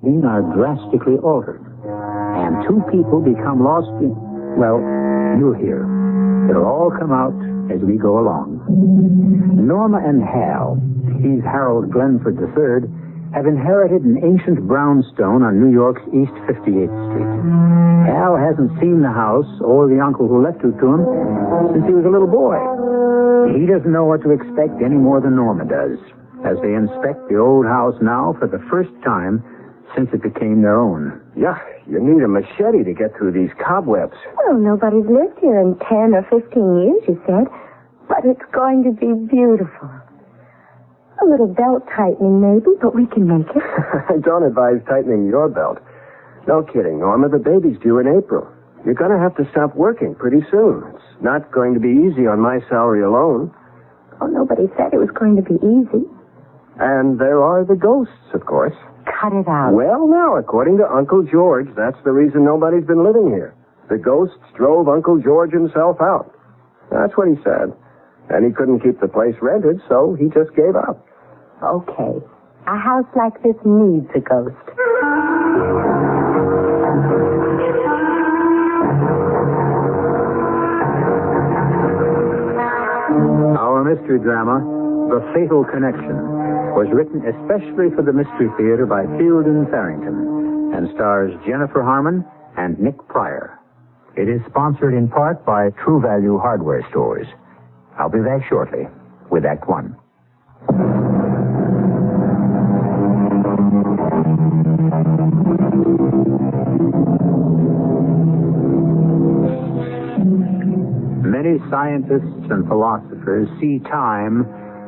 are drastically altered, and two people become lost in... Well, you'll hear. It'll all come out as we go along. Norma and Hal, he's Harold Glenford III, have inherited an ancient brownstone on New York's East 58th Street. Hal hasn't seen the house or the uncle who left it to him since he was a little boy. He doesn't know what to expect any more than Norma does, as they inspect the old house now for the first time since it became their own. Yeah, you need a machete to get through these cobwebs. Well, nobody's lived here in 10 or 15 years, you said. But it's going to be beautiful. A little belt tightening, maybe, but we can make it. I don't advise tightening your belt. No kidding, Norma. The baby's due in April. You're going to have to stop working pretty soon. It's not going to be easy on my salary alone. Oh, nobody said it was going to be easy. And there are the ghosts, of course. Cut it out. Well, now, according to Uncle George, that's the reason nobody's been living here. The ghosts drove Uncle George himself out. That's what he said. And he couldn't keep the place rented, so he just gave up. Okay. A house like this needs a ghost. Our mystery drama, The Fatal Connection, was written especially for the Mystery Theater by Fielden Farrington and stars Jennifer Harmon and Nick Pryor. It is sponsored in part by True Value Hardware Stores. I'll be back shortly with Act One. Many scientists and philosophers see time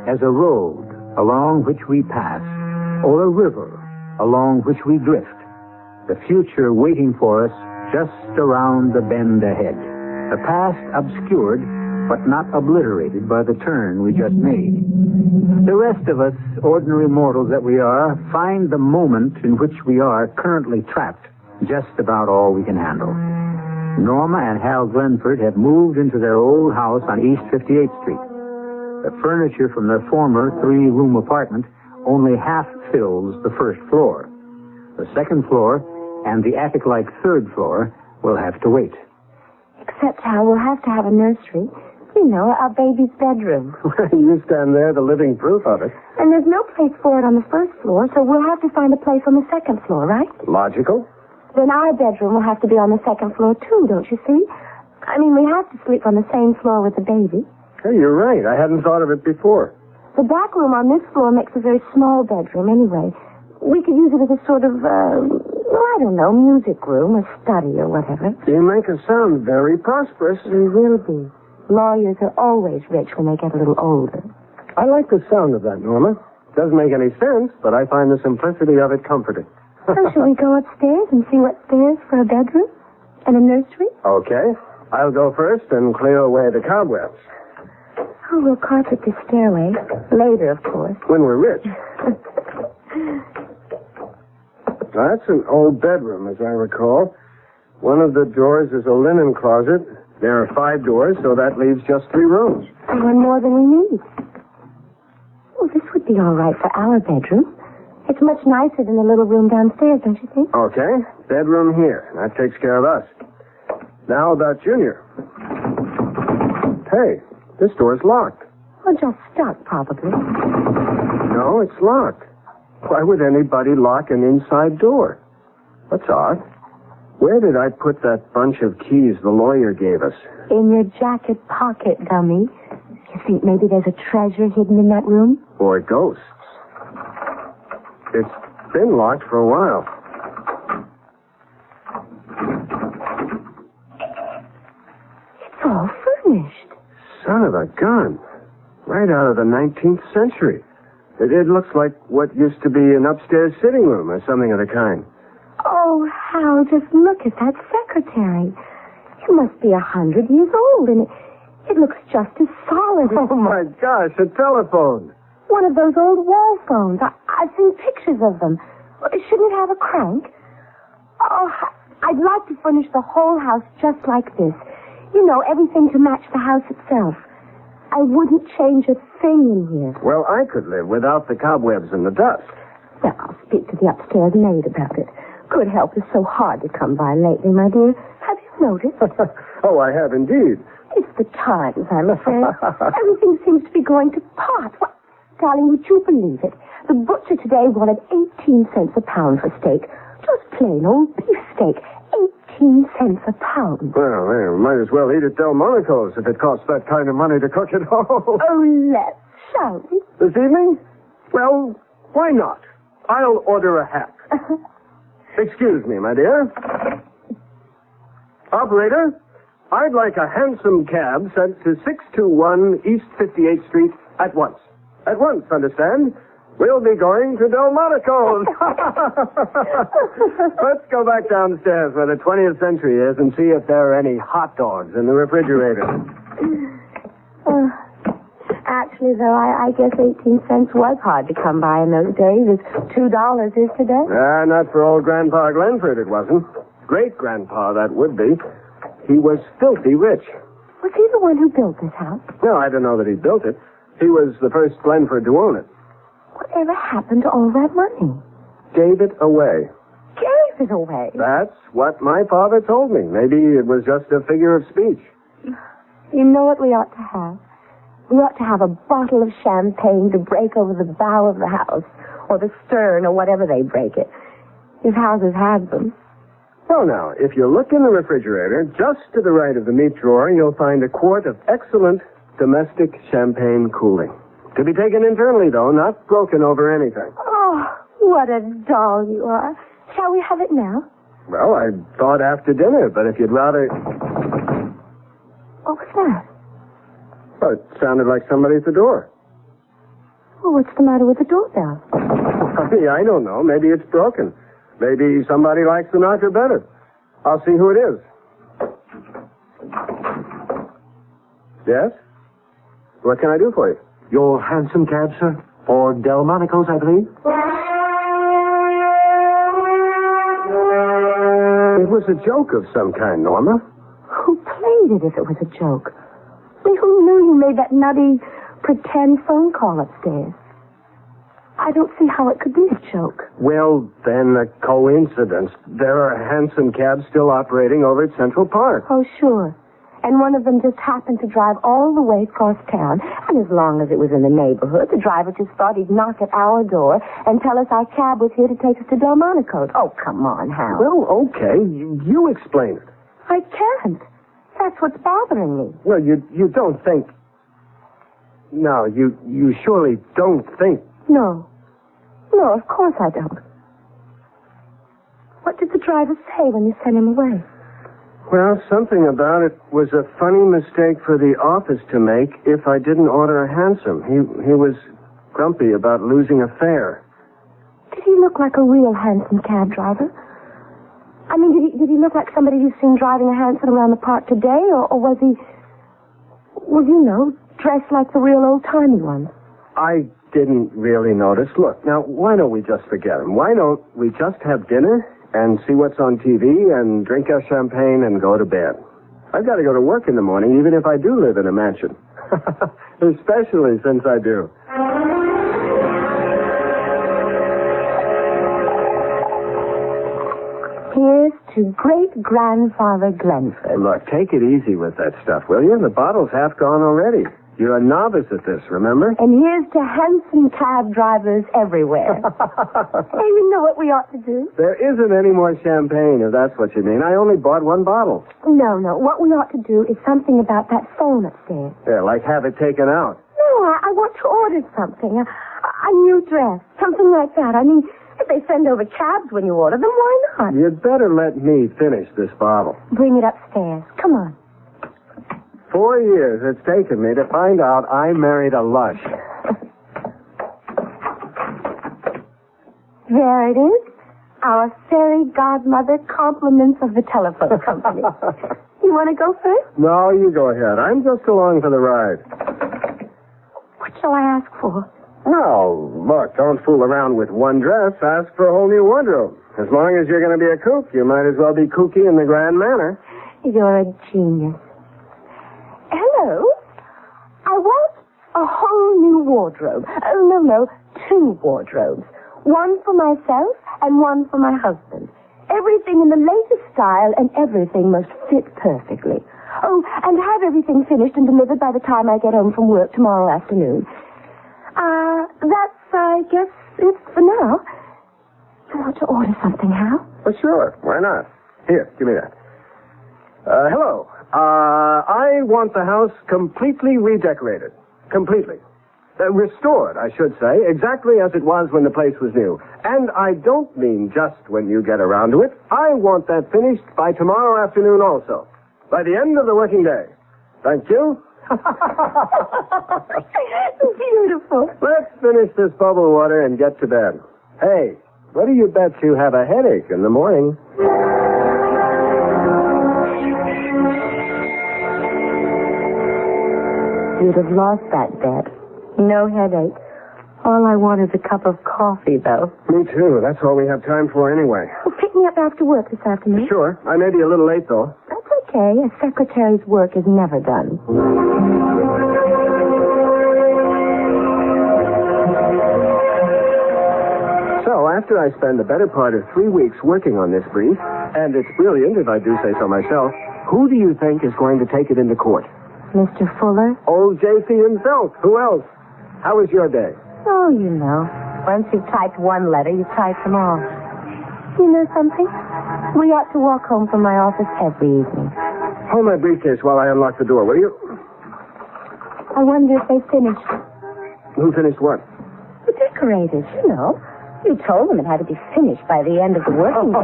as a road along which we pass, or a river along which we drift, the future waiting for us just around the bend ahead, the past obscured but not obliterated by the turn we just made. The rest of us, ordinary mortals that we are, find the moment in which we are currently trapped just about all we can handle. Norma and Hal Glenford have moved into their old house on East 58th Street. The furniture from their former three-room apartment only half fills the first floor. The second floor and the attic-like third floor will have to wait. Except how we'll have to have a nursery. You know, our baby's bedroom. You stand there, the living proof of it. And there's no place for it on the first floor, so we'll have to find a place on the second floor, right? Logical. Then our bedroom will have to be on the second floor, too, don't you see? I mean, we have to sleep on the same floor with the baby. Hey, you're right. I hadn't thought of it before. The back room on this floor makes a very small bedroom anyway. We could use it as a sort of, I don't know, music room, a study or whatever. You make us sound very prosperous. We will be. Lawyers are always rich when they get a little older. I like the sound of that, Norma. Doesn't make any sense, but I find the simplicity of it comforting. So shall we go upstairs and see what's there for a bedroom and a nursery? Okay. I'll go first and clear away the cobwebs. Oh, we'll carpet the stairway. Later, of course. When we're rich. That's an old bedroom, as I recall. One of the doors is a linen closet. There are 5 doors, so that leaves just 3 rooms. One more than we need. Well, this would be all right for our bedroom. It's much nicer than the little room downstairs, don't you think? Okay. Bedroom here. That takes care of us. Now about Junior. Hey, this door's locked. Well, just stuck, probably. No, it's locked. Why would anybody lock an inside door? That's odd. Where did I put that bunch of keys the lawyer gave us? In your jacket pocket, dummy. You think maybe there's a treasure hidden in that room? Or ghosts. It's been locked for a while. It's all furnished. Son of a gun. Right out of the 19th century. It looks like what used to be an upstairs sitting room or something of the kind. Oh, Hal, just look at that secretary. It must be 100 years old, and it looks just as solid. Oh, my gosh, a telephone. One of those old wall phones. I've seen pictures of them. Shouldn't it have a crank? Oh, I'd like to furnish the whole house just like this. You know, everything to match the house itself. I wouldn't change a thing in here. Well, I could live without the cobwebs and the dust. Well, I'll speak to the upstairs maid about it. Good help is so hard to come by lately, my dear. Have you noticed? Oh, I have indeed. It's the times, I'm afraid. Everything seems to be going to pot. What? Darling, would you believe it? The butcher today wanted 18 cents a pound for steak. Just plain old beef steak. 18 cents a pound. Well, we might as well eat at Delmonico's if it costs that kind of money to cook at home. Oh, let's, shall we? This evening? Well, why not? I'll order a hack. Excuse me, my dear. Operator, I'd like a hansom cab sent to 621 East 58th Street at once. At once, understand? We'll be going to Delmonico's. Let's go back downstairs where the 20th century is and see if there are any hot dogs in the refrigerator. Actually, though, I guess 18 cents was hard to come by in those days, as $2 is today. Not for old Grandpa Glenford, it wasn't. Great-grandpa, that would be. He was filthy rich. Was he the one who built this house? No, I don't know that he built it. He was the first Glenford to own it. Whatever happened to all that money? Gave it away. Gave it away? That's what my father told me. Maybe it was just a figure of speech. You know what we ought to have? We ought to have a bottle of champagne to break over the bow of the house, or the stern, or whatever they break it. His houses had them. Well, now, if you look in the refrigerator, just to the right of the meat drawer, you'll find a quart of excellent domestic champagne cooling. To be taken internally, though, not broken over anything. Oh, what a doll you are. Shall we have it now? Well, I thought after dinner, but if you'd rather... What was that? Well, it sounded like somebody at the door. Well, what's the matter with the doorbell? Honey, I don't know. Maybe it's broken. Maybe somebody likes the knocker better. I'll see who it is. Yes? What can I do for you? Your hansom cab, sir? For Delmonico's, I believe? It was a joke of some kind, Norma. Who played it if it was a joke? I mean, who knew you made that nutty pretend phone call upstairs? I don't see how it could be a joke. Well, then, a coincidence. There are hansom cabs still operating over at Central Park. Oh, sure. And one of them just happened to drive all the way across town. And as long as it was in the neighborhood, the driver just thought he'd knock at our door and tell us our cab was here to take us to Delmonico's. Oh, come on, Hal. Well, okay. You explain it. I can't. That's what's bothering me. Well, you don't think... No, you surely don't think... No. No, of course I don't. What did the driver say when you sent him away? Well, something about it was a funny mistake for the office to make if I didn't order a hansom. He was grumpy about losing a fare. Did he look like a real hansom cab driver? I mean, did he look like somebody you've seen driving a hansom around the park today, or was he, well, you know, dressed like the real old-timey ones? I didn't really notice. Look, now, why don't we just forget him? Why don't we just have dinner and see what's on TV and drink our champagne and go to bed? I've got to go to work in the morning, even if I do live in a mansion. Especially since I do. Here's to great-grandfather Glenford. Look, take it easy with that stuff, will you? The bottle's half gone already. You're a novice at this, remember? And here's to hansom cab drivers everywhere. Hey, you know what we ought to do? There isn't any more champagne, if that's what you mean. I only bought one bottle. No. What we ought to do is something about that phone upstairs. Yeah, like have it taken out. No, I want to order something. A new dress. Something like that. I mean, if they send over cabs when you order them, why not? You'd better let me finish this bottle. Bring it upstairs. Come on. 4 years it's taken me to find out I married a lush. There it is. Our fairy godmother compliments of the telephone company. You want to go first? No, you go ahead. I'm just along for the ride. What shall I ask for? No, look, don't fool around with one dress. Ask for a whole new wardrobe. As long as you're going to be a kook, you might as well be kooky in the grand manner. You're a genius. Hello? I want a whole new wardrobe. Oh, no, 2 wardrobes. One for myself and one for my husband. Everything in the latest style and everything must fit perfectly. Oh, and have everything finished and delivered by the time I get home from work tomorrow afternoon. That's, I guess, it for now. You want to order something, Hal? Well, sure. Why not? Here, give me that. Hello. I want the house completely redecorated. Completely. Restored, I should say, exactly as it was when the place was new. And I don't mean just when you get around to it. I want that finished by tomorrow afternoon also. By the end of the working day. Thank you. Beautiful. Let's finish this bubble water and get to bed. Hey, what do you bet you have a headache in the morning? You'd have lost that bet. No headache. All I want is a cup of coffee, though. Me too. That's all we have time for anyway. Well, pick me up after work this afternoon. Sure. I may be a little late, though. That's okay. A secretary's work is never done. So, after I spend the better part of 3 weeks working on this brief, and it's brilliant if I do say so myself, who do you think is going to take it into court? Mr. Fuller? Old J.C. himself. Who else? How was your day? Oh, you know. Once you've typed one letter, you type them all. You know something? We ought to walk home from my office every evening. Hold my briefcase while I unlock the door, will you? I wonder if they finished. Who finished what? The decorators, you know. You told them it had to be finished by the end of the working day.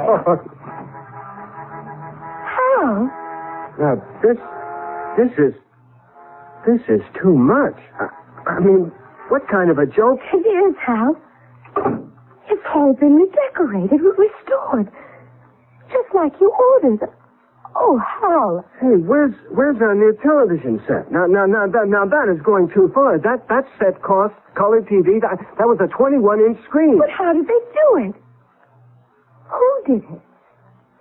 How? Now, this is too much. I mean, what kind of a joke? It is, Hal. It's all been redecorated, restored. Just like you ordered. Oh, Hal. Hey, where's our new television set? Now that is going too far. That set cost color TV. That was a 21-inch screen. But how did they do it? Who did it?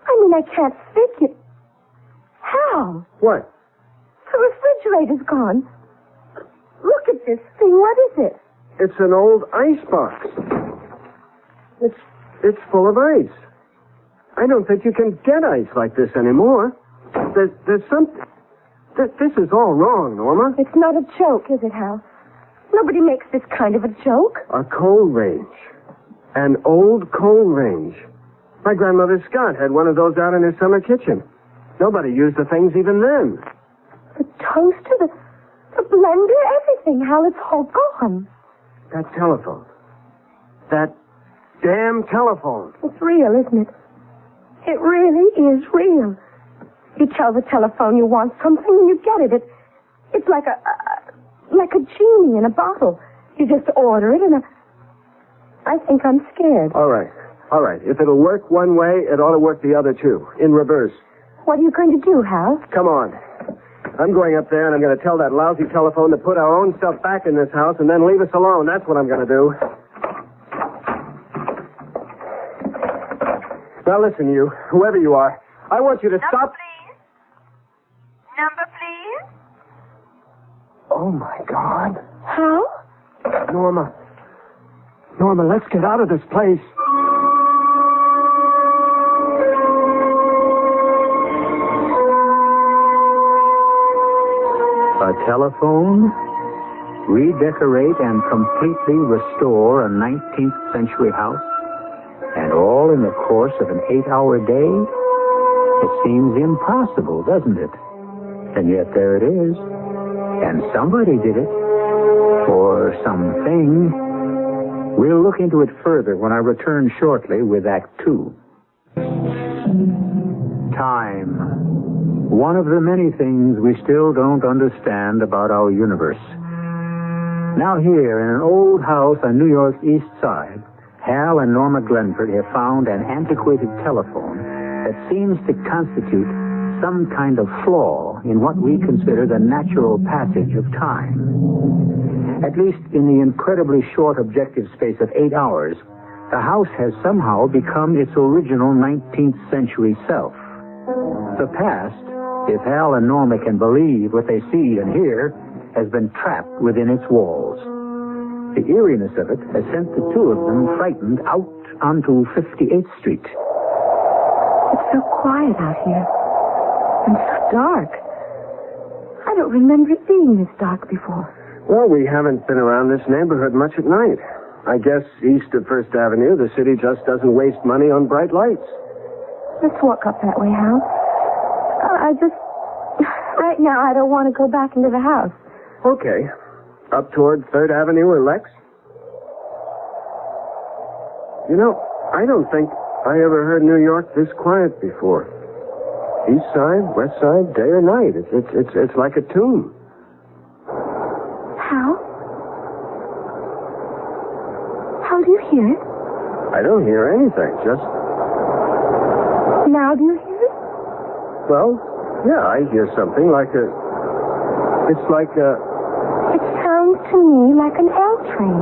I mean, I can't figure. Hal. What? The refrigerator's gone. Look at this thing. What is it? It's an old ice box. It's full of ice. I don't think you can get ice like this anymore. There's something. This is all wrong, Norma. It's not a joke, is it, Hal? Nobody makes this kind of a joke. A coal range. An old coal range. My grandmother Scott had one of those out in her summer kitchen. Nobody used the things even then. The toaster, the blender, everything, Hal, it's all gone. That telephone. That damn telephone. It's real, isn't it? It really is real. You tell the telephone you want something and you get it. It's like a genie in a bottle. You just order it and I think I'm scared. All right. If it'll work one way, it ought to work the other too. In reverse. What are you going to do, Hal? Come on. I'm going up there and I'm going to tell that lousy telephone to put our own stuff back in this house and then leave us alone. That's what I'm going to do. Now listen, you, whoever you are, I want you to stop... Please. Number, please. Oh, my God. Hal? Norma, let's get out of this place. A telephone? Redecorate and completely restore a 19th century house? And all in the course of an 8-hour day? It seems impossible, doesn't it? And yet there it is. And somebody did it. Or something. We'll look into it further when I return shortly with Act 2. Time. One of the many things we still don't understand about our universe. Now here, in an old house on New York's East Side, Hal and Norma Glenford have found an antiquated telephone that seems to constitute some kind of flaw in what we consider the natural passage of time. At least in the incredibly short objective space of 8 hours, the house has somehow become its original 19th century self. The past, if Hal and Norma can believe what they see and hear, has been trapped within its walls. The eeriness of it has sent the two of them frightened out onto 58th Street. It's so quiet out here. And so dark. I don't remember it being this dark before. Well, we haven't been around this neighborhood much at night. I guess east of First Avenue, the city just doesn't waste money on bright lights. Let's walk up that way, Hal. Right now, I don't want to go back into the house. Okay. Up toward 3rd Avenue or Lex? You know, I don't think I ever heard New York this quiet before. East side, west side, day or night. It's like a tomb. How do you hear it? I don't hear anything, just... Now do you hear it? Well, yeah, I hear something like a... It's like a... It sounds to me like an L train.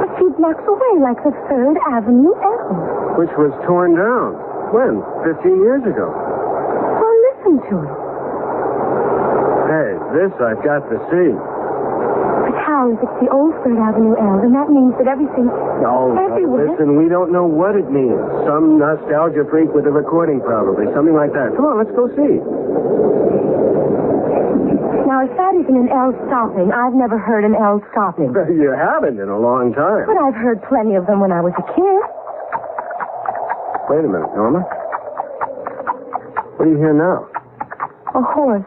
A few blocks away, like the 3rd Avenue L. Which was torn down. When? 15 years ago. Well, listen to it. Hey, this I've got to see. But how, if it's the old 3rd Avenue L, then that means that everything... No, everywhere... listen, we don't know what it means. Some nostalgia freak with a recording, probably. Something like that. Come on, let's go see. Now, if that isn't an L stopping, I've never heard an L stopping. You haven't in a long time. But I've heard plenty of them when I was a kid. Wait a minute, Norma. What do you hear now? A horse.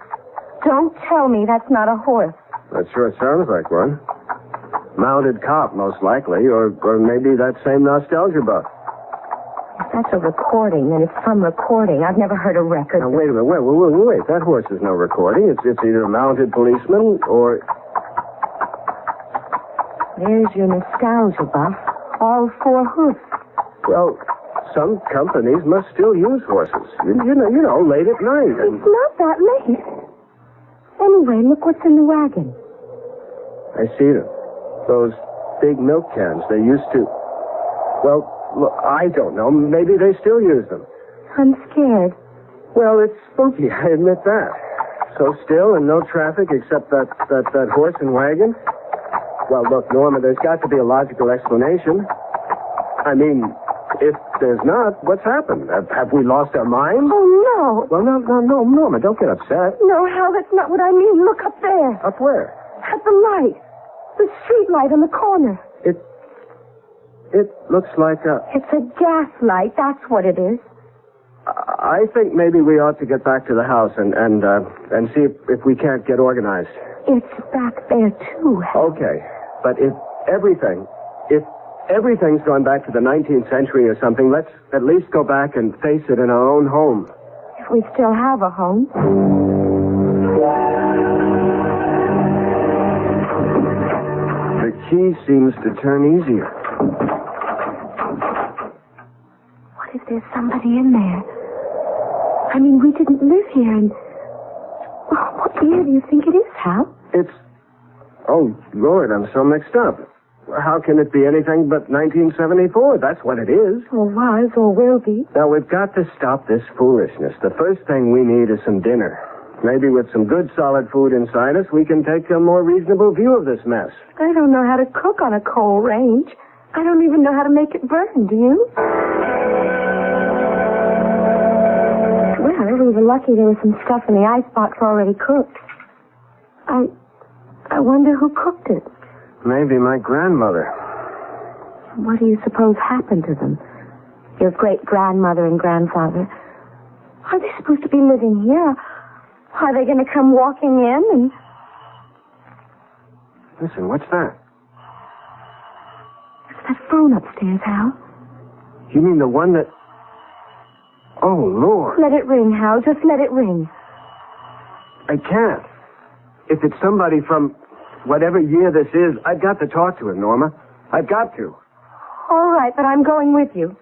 Don't tell me that's not a horse. That sure sounds like one. Mounted cop, most likely, or maybe that same nostalgia buff. If that's a recording, then it's some recording. I've never heard a record. Now, wait a minute. Wait. That horse is no recording. It's either a mounted policeman or... There's your nostalgia buff. All 4 hoofs. Well, some companies must still use horses. You know, late at night. And... It's not that late. Anyway, look what's in the wagon. I see them. Those big milk cans. They used to... Well, look, I don't know. Maybe they still use them. I'm scared. Well, it's spooky, I admit that. So still and no traffic except that horse and wagon? Well, look, Norma, there's got to be a logical explanation. I mean, if there's not, what's happened? Have we lost our minds? Oh, no. Well, no, Norma, don't get upset. No, Hal, that's not what I mean. Look up there. Up where? At the light. The street light on the corner. It looks like a... It's a gas light, that's what it is. I think maybe we ought to get back to the house and see if we can't get organized. It's back there, too. Okay, but if everything's gone back to the 19th century or something, let's at least go back and face it in our own home. If we still have a home. The key seems to turn easier. What if there's somebody in there? I mean, we didn't live here, and... Oh, what year do you think it is, Hal? It's... Oh, Lord, I'm so mixed up. How can it be anything but 1974? That's what it is. Or was, or will be. Now, we've got to stop this foolishness. The first thing we need is some dinner. Maybe with some good, solid food inside us, we can take a more reasonable view of this mess. I don't know how to cook on a coal range. I don't even know how to make it burn, do you? Well, we were lucky there was some stuff in the icebox already cooked. I wonder who cooked it. Maybe my grandmother. What do you suppose happened to them? Your great-grandmother and grandfather. Are they supposed to be living here? Are they going to come walking in and... Listen, what's that? It's that phone upstairs, Hal. You mean the one that... Oh, Lord. Let it ring, Hal. Just let it ring. I can't. If it's somebody from whatever year this is, I've got to talk to him, Norma. I've got to. All right, but I'm going with you.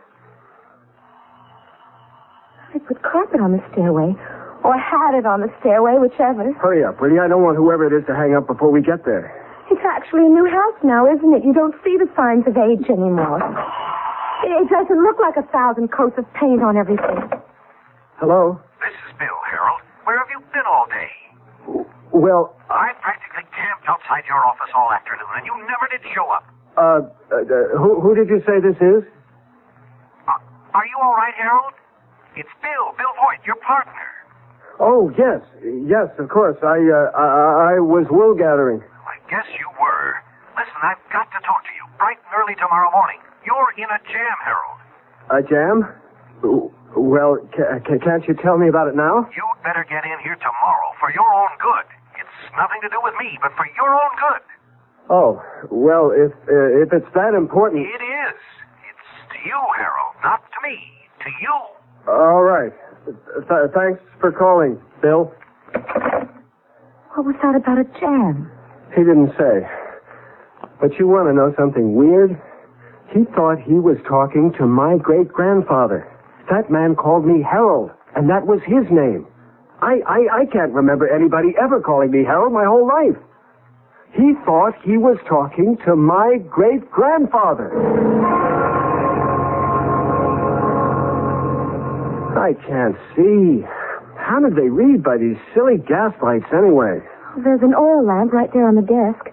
I put carpet on the stairway. Or had it on the stairway, whichever. Hurry up, will you? I don't want whoever it is to hang up before we get there. It's actually a new house now, isn't it? You don't see the signs of age anymore. It doesn't look like 1,000 coats of paint on everything. Hello? This is Bill, Harold. Where have you been all day? Well... I practically camped outside your office all afternoon, and you never did show up. Who did you say this is? Are you all right, Harold? It's Bill Voigt, your partner. Oh, yes. Yes, of course. I was wool gathering. I guess you were. Listen, I've got to talk to you bright and early tomorrow morning. You're in a jam, Harold. A jam? Well, can't you tell me about it now? You'd better get in here tomorrow for your own good. It's nothing to do with me, but for your own good. Oh, well, if it's that important... It is. It's to you, Harold, not to me. To you. All right. Thanks for calling, Bill. What was that about a jam? He didn't say. But you want to know something weird? He thought he was talking to my great-grandfather. That man called me Harold, and that was his name. I can't remember anybody ever calling me Harold my whole life. He thought he was talking to my great-grandfather. I can't see. How did they read by these silly gas lights anyway? There's an oil lamp right there on the desk.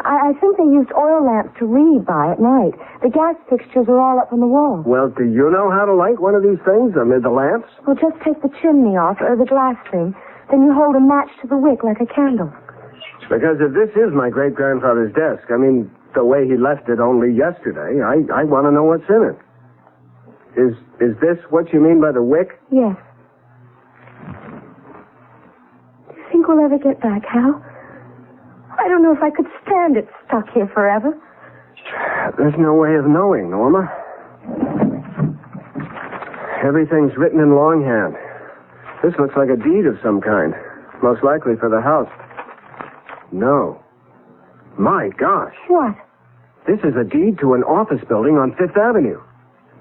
I think they used oil lamps to read by at night. The gas fixtures are all up on the wall. Well, do you know how to light one of these things amid the lamps? Well, just take the chimney off, or the glass thing. Then you hold a match to the wick like a candle. Because if this is my great-grandfather's desk, I mean, the way he left it only yesterday, I want to know what's in it. Is this what you mean by the wick? Yes. Do you think we'll ever get back, Hal? I don't know if I could stand it stuck here forever. There's no way of knowing, Norma. Everything's written in longhand. This looks like a deed of some kind. Most likely for the house. No. My gosh. What? This is a deed to an office building on 5th Avenue.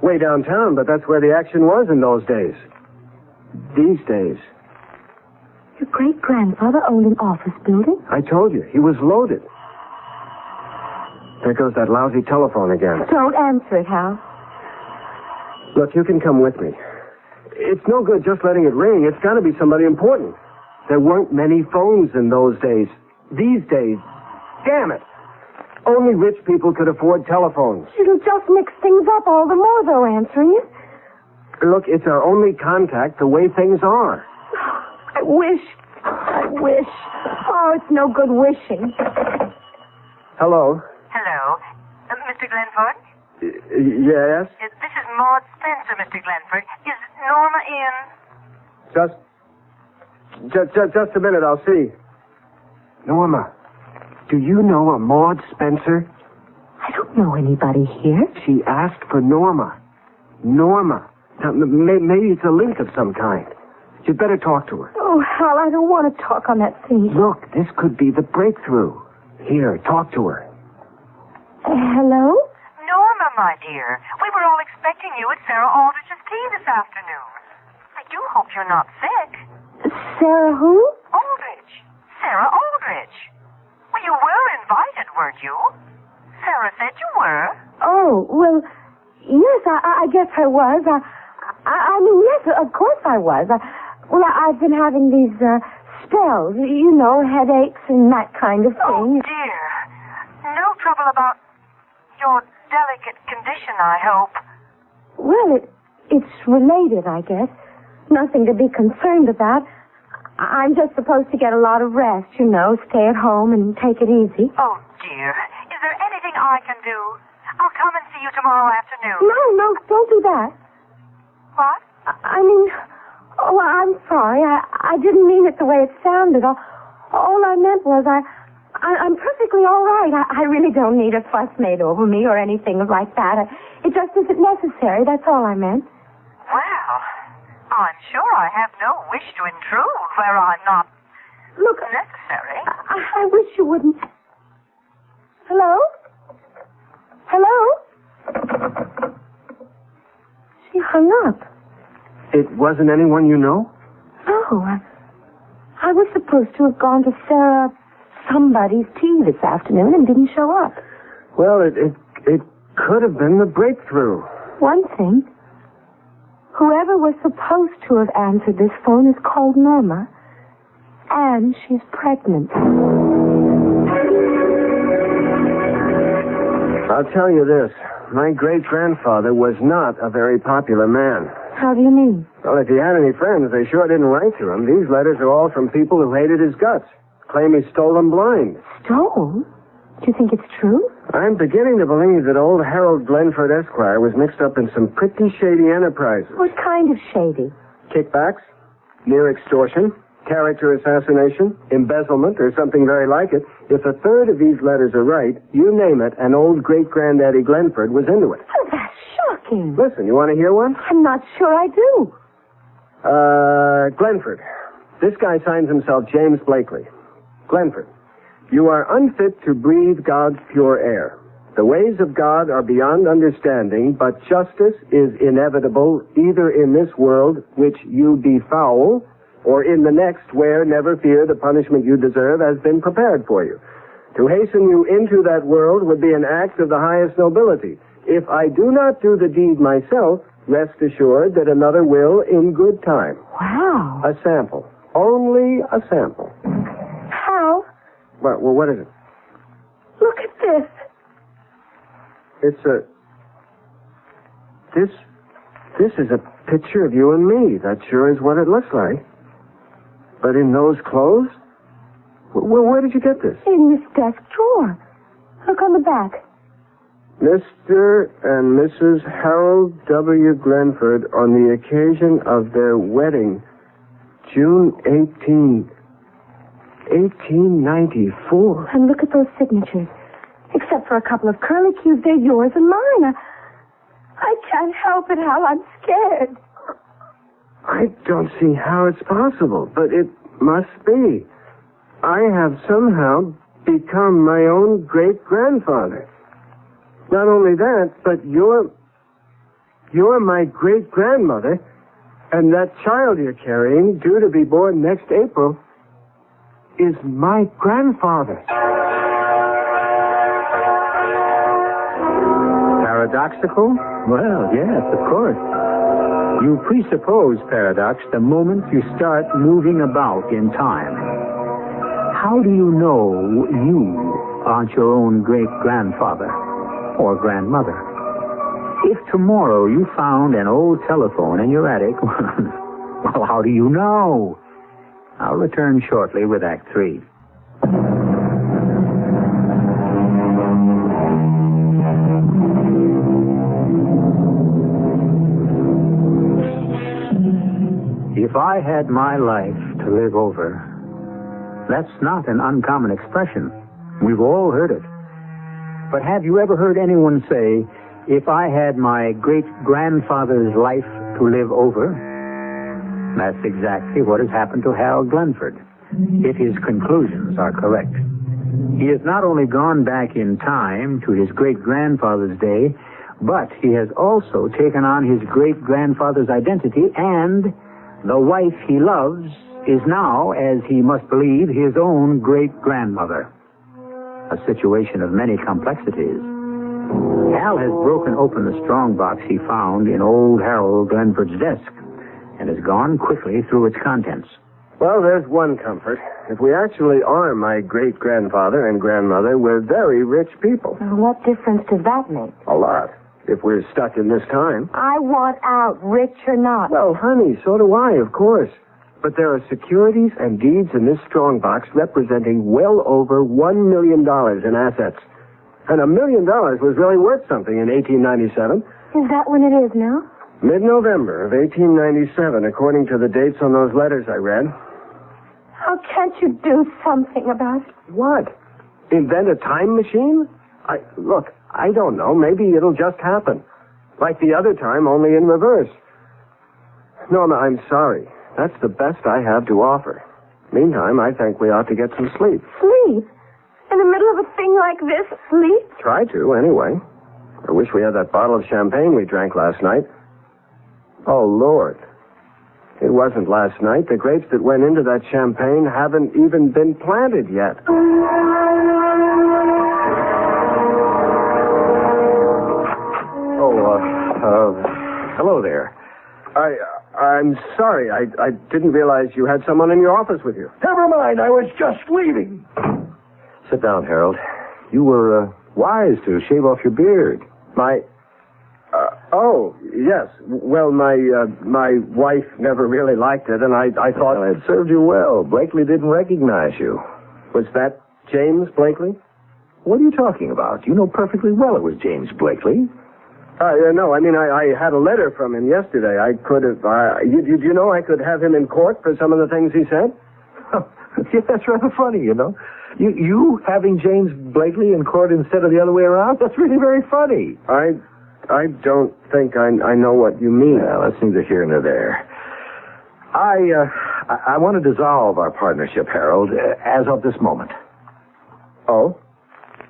Way downtown, but that's where the action was in those days. These days. Your great-grandfather owned an office building? I told you, he was loaded. There goes that lousy telephone again. Don't answer it, Hal. Look, you can come with me. It's no good just letting it ring. It's got to be somebody important. There weren't many phones in those days. These days, damn it. Only rich people could afford telephones. It'll just mix things up all the more, though, answering it. Look, it's our only contact the way things are. I wish. Oh, it's no good wishing. Hello. Hello. Mr. Glenford? Yes? This is Maud Spencer, Mr. Glenford. Is Norma in? Just a minute, I'll see. Norma, do you know a Maud Spencer? I don't know anybody here. She asked for Norma. Norma. Now, maybe it's a link of some kind. You'd better talk to her. Oh, Hal, I don't want to talk on that thing. Look, this could be the breakthrough. Here, talk to her. Hello? Norma, my dear. We were all expecting you at Sarah Aldrich's tea this afternoon. I do hope you're not sick. Sarah who? Aldrich. Sarah Aldrich. Well, you were invited, weren't you? Sarah said you were. Oh, well, yes, I guess I was. I mean, yes, of course I was. I've been having these spells, you know, headaches and that kind of thing. Oh, dear. No trouble about your delicate condition, I hope. Well, it's related, I guess. Nothing to be concerned about. I'm just supposed to get a lot of rest, you know, stay at home and take it easy. Oh, dear. Is there anything I can do? I'll come and see you tomorrow afternoon. No, don't do that. What? I mean, I'm sorry. I didn't mean it the way it sounded. All I meant was I'm perfectly all right. I really don't need a fuss made over me or anything like that. It just isn't necessary. That's all I meant. Well, I'm sure I have no wish to intrude where I'm not Look, necessary. I wish you wouldn't. Hello? She hung up. It wasn't anyone you know? No, I was supposed to have gone to Sarah somebody's tea this afternoon and didn't show up. Well, it could have been the breakthrough. One thing, whoever was supposed to have answered this phone is called Norma, And she's pregnant. I'll tell you this. My great-grandfather was not a very popular man. How do you mean? Well, if he had any friends, they sure didn't write to him. These letters are all from people who hated his guts. Claim he stole them blind. Stole? Do you think it's true? I'm beginning to believe that old Harold Glenford Esquire was mixed up in some pretty shady enterprises. What kind of shady? Kickbacks, near extortion, character assassination, embezzlement, or something very like it. If a third of these letters are right, you name it, and old great-granddaddy Glenford was into it. Oh, that's shocking. Listen, you want to hear one? I'm not sure I do. Glenford. This guy signs himself James Blakely. Glenford, you are unfit to breathe God's pure air. The ways of God are beyond understanding, but justice is inevitable either in this world, which you befoul, or in the next where, never fear, the punishment you deserve has been prepared for you. To hasten you into that world would be an act of the highest nobility. If I do not do the deed myself, rest assured that another will in good time. Wow. A sample. Only a sample. How? Well, what is it? Look at this. It's This is a picture of you and me. That sure is what it looks like. But in those clothes? Well, where did you get this? In this desk drawer. Look on the back. Mr. and Mrs. Harold W. Glenford on the occasion of their wedding, June 1894. And look at those signatures. Except for a couple of curlicues, they're yours and mine. I can't help it, Hal. I'm scared. I don't see how it's possible, but it must be. I have somehow become my own great-grandfather. Not only that, but you're my great-grandmother, and that child you're carrying, due to be born next April, is my grandfather. Paradoxical? Well, yes, of course. You presuppose paradox the moment you start moving about in time. How do you know you aren't your own great-grandfather or grandmother? If tomorrow you found an old telephone in your attic, well, how do you know? I'll return shortly with Act 3. If I had my life to live over, that's not an uncommon expression. We've all heard it. But have you ever heard anyone say, if I had my great-grandfather's life to live over? That's exactly what has happened to Harold Glenford, if his conclusions are correct. He has not only gone back in time to his great-grandfather's day, but he has also taken on his great-grandfather's identity, and the wife he loves is now, as he must believe, his own great-grandmother. A situation of many complexities. Hal has broken open the strongbox he found in old Harold Glenford's desk and has gone quickly through its contents. Well, there's one comfort. If we actually are my great-grandfather and grandmother, we're very rich people. What difference does that make? A lot. If we're stuck in this time. I want out, rich or not. Well, honey, so do I, of course. But there are securities and deeds in this strongbox representing well over $1 million in assets. And $1 million was really worth something in 1897. Is that when it is now? Mid-November of 1897, according to the dates on those letters I read. How can't you do something about it? What? Invent a time machine? Look, I don't know. Maybe it'll just happen. Like the other time, only in reverse. Norma, I'm sorry. That's the best I have to offer. Meantime, I think we ought to get some sleep. Sleep? In the middle of a thing like this, sleep? Try to, anyway. I wish we had that bottle of champagne we drank last night. Oh, Lord. It wasn't last night. The grapes that went into that champagne haven't even been planted yet. Hello there. I'm sorry. I didn't realize you had someone in your office with you. Never mind. I was just leaving. Sit down, Harold. You were wise to shave off your beard. Oh, yes. Well, my wife never really liked it, and I thought... Well, it served you well. Blakely didn't recognize you. Was that James Blakely? What are you talking about? You know perfectly well it was James Blakely. No, I mean, I had a letter from him yesterday. I could have... you know I could have him in court for some of the things he said? Yeah, that's rather funny, you know. You having James Blakely in court instead of the other way around? That's really very funny. I don't think I know what you mean. Well, that's neither here nor there. I want to dissolve our partnership, Harold, as of this moment. Oh?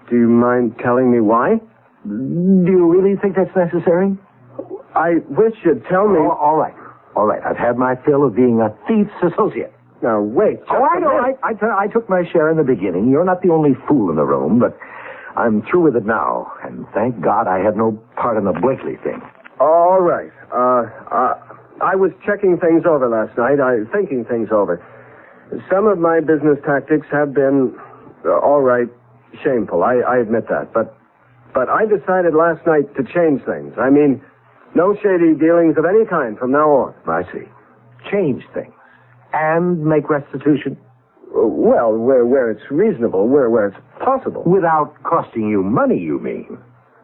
Do you mind telling me why? Do you really think that's necessary? I wish you'd tell me... Oh, all right. All right. I've had my fill of being a thief's associate. Now, wait. I know. I took my share in the beginning. You're not the only fool in the room, but I'm through with it now. And thank God I had no part in the Blakely thing. All right. I was checking things over last night. Thinking things over. Some of my business tactics have been, all right, shameful. I admit that. But I decided last night to change things. I mean, no shady dealings of any kind from now on. I see. Change things. And make restitution? Well, where it's reasonable, where it's possible. Without costing you money, you mean?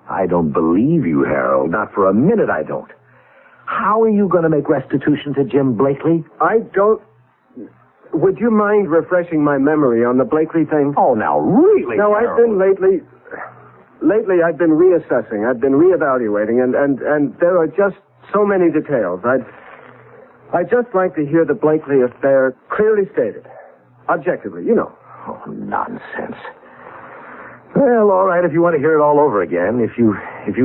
I don't believe you, Harold. Not for a minute I don't. How are you going to make restitution to Jim Blakely? I don't... Would you mind refreshing my memory on the Blakely thing? Oh, now, really, No, Harold? I've been Lately, I've been reassessing. I've been reevaluating, and there are just so many details. I'd just like to hear the Blakely affair clearly stated. Objectively, you know. Oh, nonsense. Well, all right, if you want to hear it all over again, if you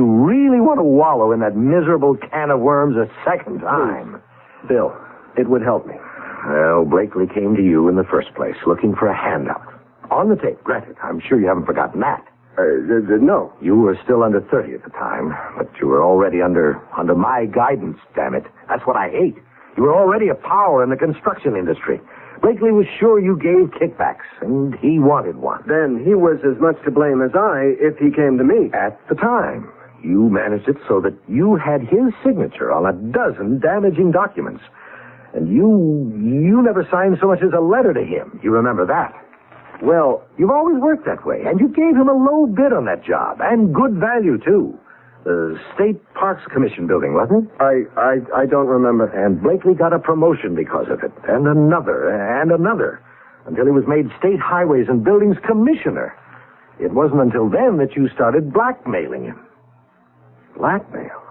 really want to wallow in that miserable can of worms a second time. Please. Bill, it would help me. Well, Blakely came to you in the first place, looking for a handout. On the tape, granted. I'm sure you haven't forgotten that. No. You were still under 30 at the time, but you were already under my guidance, damn it. That's what I hate. You were already a power in the construction industry. Blakely was sure you gave kickbacks, and he wanted one. Then he was as much to blame as I if he came to me. At the time, you managed it so that you had his signature on a dozen damaging documents. And you never signed so much as a letter to him. You remember that? Well, you've always worked that way, and you gave him a low bid on that job, and good value, too. The State Parks Commission building, wasn't it? I don't remember. And Blakely got a promotion because of it, and another, until he was made State Highways and Buildings Commissioner. It wasn't until then that you started blackmailing him. Blackmail?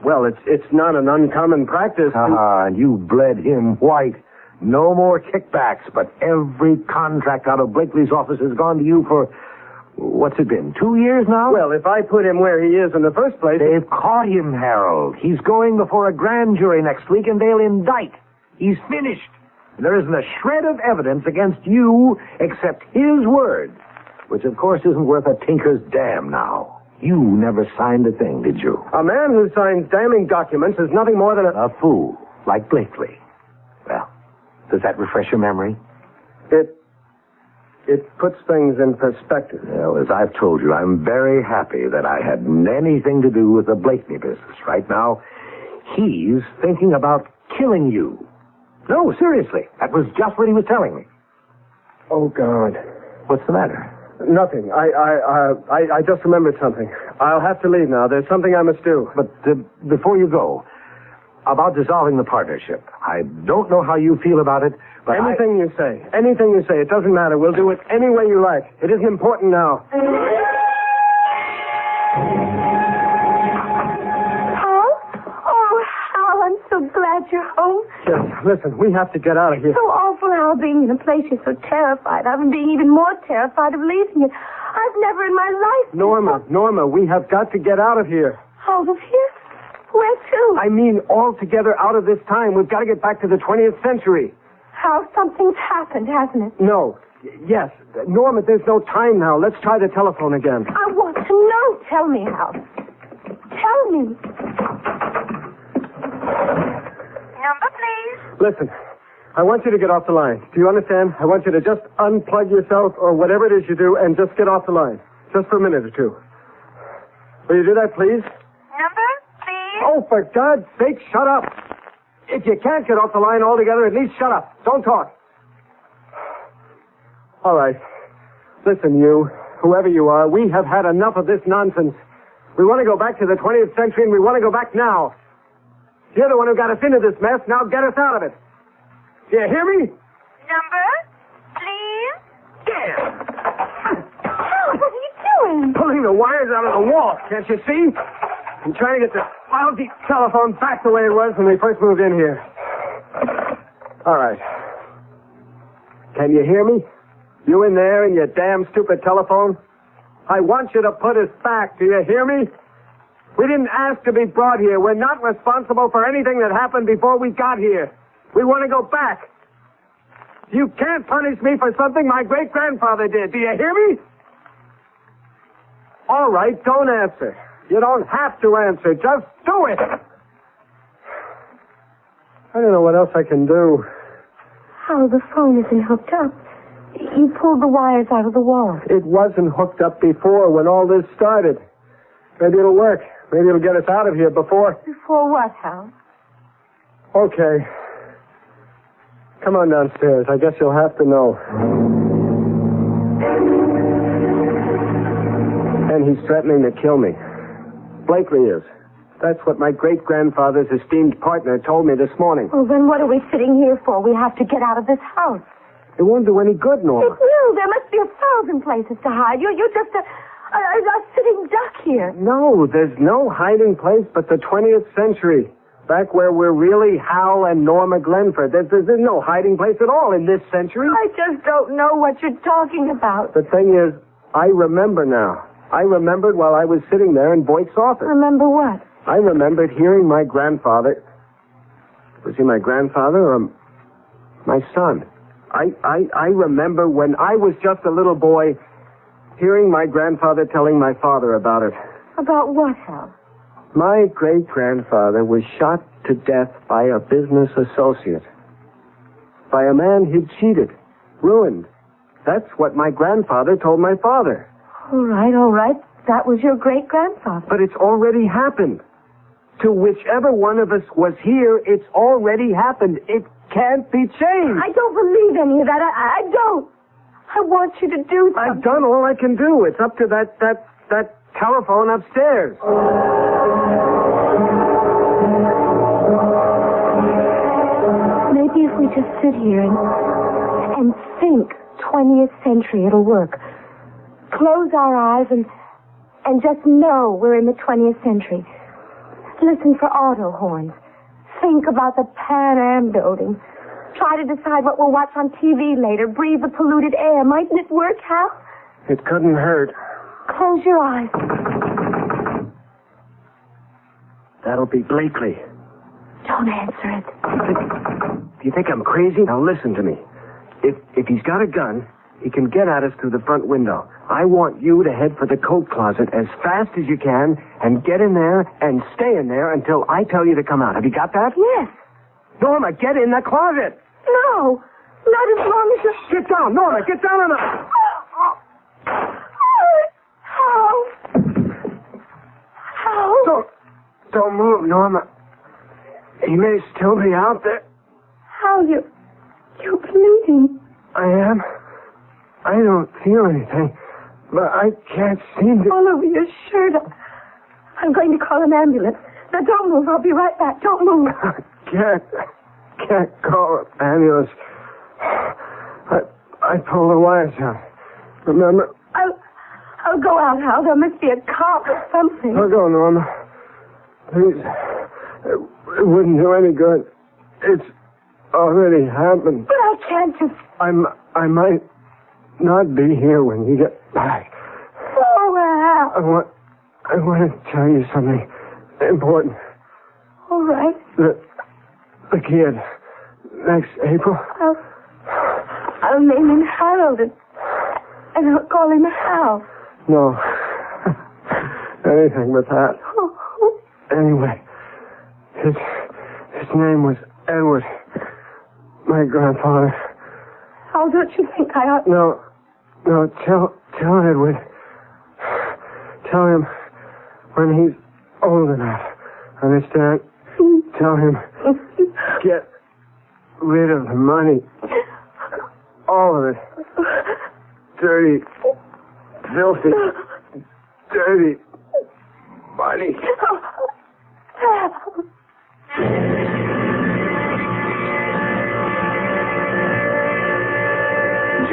Well, it's not an uncommon practice. And you bled him white. No more kickbacks, but every contract out of Blakely's office has gone to you for... What's it been, 2 years now? Well, if I put him where he is in the first place... They've caught him, Harold. He's going before a grand jury next week, and they'll indict. He's finished. There isn't a shred of evidence against you except his word, which, of course, isn't worth a tinker's damn now. You never signed a thing, did you? A man who signs damning documents is nothing more than a fool, like Blakely. Well, does that refresh your memory? It puts things in perspective. Well, as I've told you, I'm very happy that I had anything to do with the Blakely business. Right now, he's thinking about killing you. No, seriously. That was just what he was telling me. Oh, God. What's the matter? Nothing. I just remembered something. I'll have to leave now. There's something I must do. But before you go, about dissolving the partnership. I don't know how you feel about it, but Anything you say. It doesn't matter. We'll do it any way you like. It isn't important now. Hal? Oh, Hal, I'm so glad you're home. Just listen, we have to get out of here. So awful, Hal, being in a place you're so terrified of and being even more terrified of leaving it. I've never in my life... Norma, we have got to get out of here. Out of here? Where to? I mean, altogether out of this time. We've got to get back to the 20th century. Hal, something's happened, hasn't it? No. Yes. Norma, there's no time now. Let's try the telephone again. I want to know. Tell me, Hal. Tell me. Number, please. Listen, I want you to get off the line. Do you understand? I want you to just unplug yourself or whatever it is you do and just get off the line. Just for a minute or two. Will you do that, please? Number, please. Oh, for God's sake, shut up. If you can't get off the line altogether, at least shut up. Don't talk. All right. Listen, you, whoever you are, we have had enough of this nonsense. We want to go back to the 20th century, and we want to go back now. You're the one who got us into this mess. Now get us out of it. Do you hear me? Number, please. Hal, what are you doing? Pulling the wires out of the wall, can't you see? I'm trying to get the lousy telephone back the way it was when we first moved in here. All right. Can you hear me? You in there in your damn stupid telephone? I want you to put us back. Do you hear me? We didn't ask to be brought here. We're not responsible for anything that happened before we got here. We want to go back. You can't punish me for something my great-grandfather did. Do you hear me? All right, don't answer. You don't have to answer. Just do it. I don't know what else I can do. Hal, the phone isn't hooked up. You pulled the wires out of the wall. It wasn't hooked up before when all this started. Maybe it'll work. Maybe it'll get us out of here before... Before what, Hal? Okay. Come on downstairs. I guess you'll have to know. And he's threatening to kill me. Blakely is. That's what my great-grandfather's esteemed partner told me this morning. Well, then what are we sitting here for? We have to get out of this house. It won't do any good, Norma. It will. There must be 1,000 places to hide. You're just a sitting duck here. No, there's no hiding place but the 20th century. Back where we're really Hal and Norma Glenford. There's no hiding place at all in this century. I just don't know what you're talking about. The thing is, I remember now. I remembered while I was sitting there in Voight's office. Remember what? I remembered hearing my grandfather... Was he my grandfather or my son? I remember when I was just a little boy hearing my grandfather telling my father about it. About what, Hal? My great-grandfather was shot to death by a business associate. By a man he'd cheated, ruined. That's what my grandfather told my father. All right. That was your great-grandfather. But it's already happened. To whichever one of us was here, it's already happened. It can't be changed. I don't believe any of that. I don't. I want you to do something. I've done all I can do. It's up to that telephone upstairs. Maybe if we just sit here and think 20th century, it'll work. Close our eyes and just know we're in the 20th century. Listen for auto horns. Think about the Pan Am building. Try to decide what we'll watch on TV later. Breathe the polluted air. Mightn't it work, Hal? It couldn't hurt. Close your eyes. That'll be Blakely. Don't answer it. Do you think I'm crazy? Now listen to me. If he's got a gun, he can get at us through the front window. I want you to head for the coat closet as fast as you can and get in there and stay in there until I tell you to come out. Have you got that? Yes. Norma, get in the closet. No. Not as long as you... Get down, Norma. Get down on the... How? Don't move, Norma. He may still be out there. How? You're bleeding. I am. I don't feel anything, but I can't seem to... All over your shirt. I'm going to call an ambulance. Now, don't move. I'll be right back. Don't move. Can't call an ambulance. I pulled the wires out. Remember? I'll go out, Hal. There must be a cop or something. I'll go, Norma. Please. It wouldn't do any good. It's already happened. But I can't just... I might not be here when you get back. Oh, Hal. I want to tell you something important. All right. The kid. Next April. I'll name him Harold and I'll call him Hal. No. Anything but that. Anyway, His name was Edward. My grandfather. Oh, don't you think I ought... No, tell Edward. Tell him when he's old enough. Understand? Tell him. Get rid of the money. All of it. Dirty, filthy, dirty money.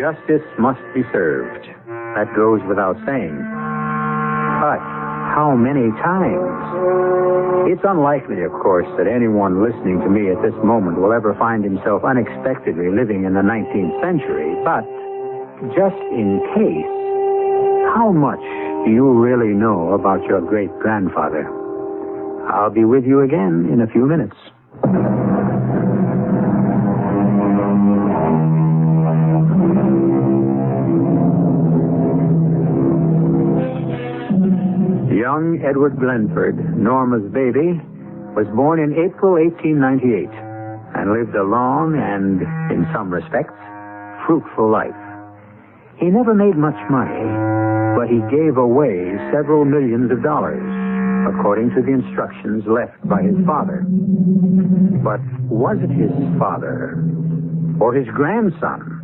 Justice must be served. That goes without saying. But how many times? It's unlikely, of course, that anyone listening to me at this moment will ever find himself unexpectedly living in the 19th century. But just in case, how much do you really know about your great-grandfather? I'll be with you again in a few minutes. Young Edward Glenford, Norma's baby, was born in April 1898 and lived a long and, in some respects, fruitful life. He never made much money, but he gave away several millions of dollars, according to the instructions left by his father. But was it his father or his grandson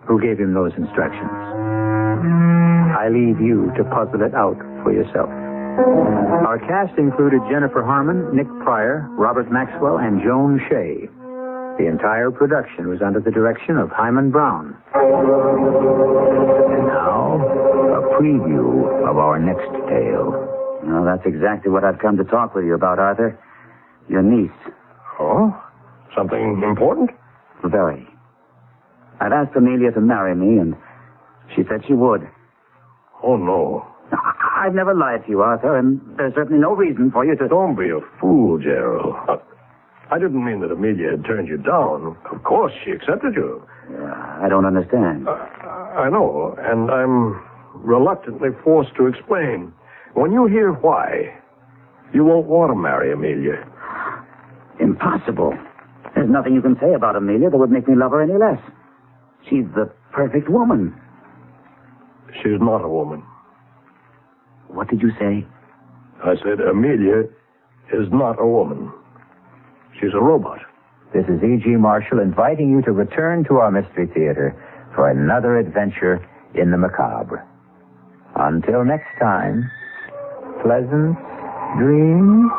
who gave him those instructions? I leave you to puzzle it out for yourself. Our cast included Jennifer Harmon, Nick Pryor, Robert Maxwell, and Joan Shea. The entire production was under the direction of Himan Brown. And now, a preview of our next tale. Well, that's exactly what I've come to talk with you about, Arthur. Your niece. Oh? Something important? Very. I've asked Amelia to marry me, and she said she would. Oh, no. I've never lied to you, Arthur, and there's certainly no reason for you to... Don't be a fool, Gerald. I didn't mean that Amelia had turned you down. Of course, she accepted you. I don't understand. I know, and I'm reluctantly forced to explain. When you hear why, you won't want to marry Amelia. Impossible. There's nothing you can say about Amelia that would make me love her any less. She's the perfect woman. She's not a woman. What did you say? I said Amelia is not a woman. She's a robot. This is E.G. Marshall inviting you to return to our Mystery Theater for another adventure in the macabre. Until next time, pleasant dreams.